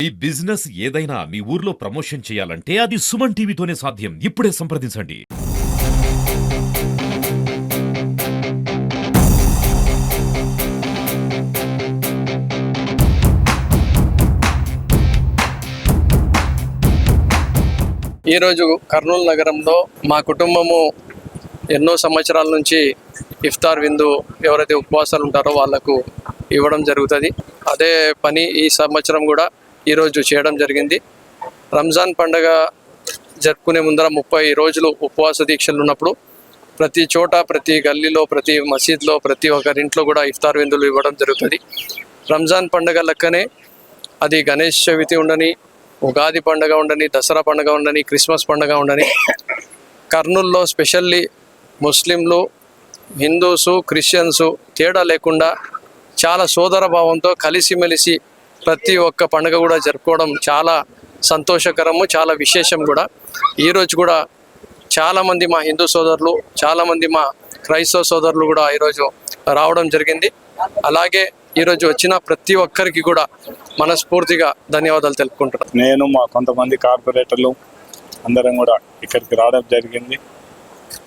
ఈ బిజినెస్ ఏదైనా మీ ఊర్లో ప్రమోషన్ చేయాలంటే అది సుమన్ టీవీతోనే సాధ్యం. ఇప్పుడే సంప్రదించండి. ఈరోజు కర్నూలు నగరంలో మా కుటుంబము ఎన్నో సంవత్సరాల నుంచి ఇఫ్తార్ విందు ఎవరైతే ఉపవాసాలు ఉంటారో వాళ్లకు ఇవ్వడం జరుగుతుంది. అదే పని ఈ సంవత్సరం కూడా ఈరోజు చేయడం జరిగింది. రంజాన్ పండుగ జరుపుకునే ముందర 30 రోజులు ఉపవాస దీక్షలు ఉన్నప్పుడు ప్రతి చోట, ప్రతి గల్లీలో, ప్రతి మసీద్లో, ప్రతి ఒక్కరింట్లో కూడా ఇఫ్తార్ విందులు ఇవ్వడం జరుగుతుంది. రంజాన్ పండుగ లెక్కనే అది గణేష్ చవితి ఉండని, ఉగాది పండుగ ఉండని, దసరా పండుగ ఉండని, క్రిస్మస్ పండుగ ఉండని, కర్నూల్లో స్పెషల్లీ ముస్లింలు, హిందూసు, క్రిస్టియన్సు తేడా లేకుండా చాలా సోదర భావంతో కలిసిమెలిసి ప్రతి ఒక్క పండుగ కూడా జరుపుకోవడం చాలా సంతోషకరము, చాలా విశేషం కూడా. ఈరోజు కూడా చాలామంది మా హిందూ సోదరులు, చాలామంది మా క్రైస్తవ సోదరులు కూడా ఈరోజు రావడం జరిగింది. అలాగే ఈరోజు వచ్చిన ప్రతి ఒక్కరికి కూడా మనస్ఫూర్తిగా ధన్యవాదాలు తెలుపుకుంటున్నాను. నేను మా కొంతమంది కార్పొరేటర్లు అందరం కూడా ఇక్కడికి రావడం జరిగింది.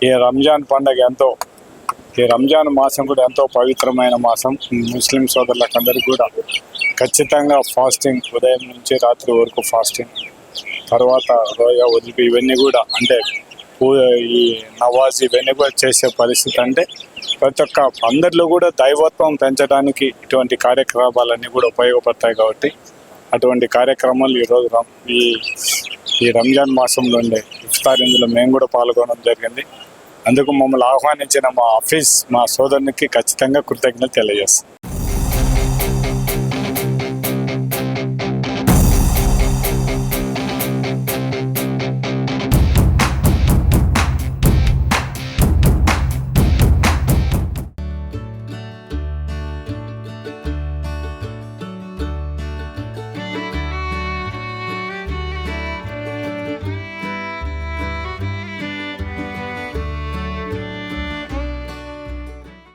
ఈ రంజాన్ పండుగ ఈ రంజాన్ మాసం కూడా ఎంతో పవిత్రమైన మాసం. ముస్లిం సోదరులకు అందరికీ కూడా ఖచ్చితంగా ఫాస్టింగ్, ఉదయం నుంచి రాత్రి వరకు ఫాస్టింగ్, తర్వాత రోజా వదిలి ఇవన్నీ కూడా అంటే ఈ నవాజ్ ఇవన్నీ కూడా చేసే పరిస్థితి. అంటే ప్రతి ఒక్క అందరిలో కూడా దైవత్వం పెంచడానికి ఇటువంటి కార్యక్రమాలన్నీ కూడా ఉపయోగపడతాయి. కాబట్టి అటువంటి కార్యక్రమాలు ఈరోజు ఈ రంజాన్ మాసంలో ఉండే ఇఫ్తార్ ఇందులో మేము కూడా పాల్గొనడం జరిగింది. అందుకు మమ్మల్ని ఆహ్వానించిన మా ఆఫీస్, మా సోదరునికి ఖచ్చితంగా కృతజ్ఞతలు తెలియజేస్తాం.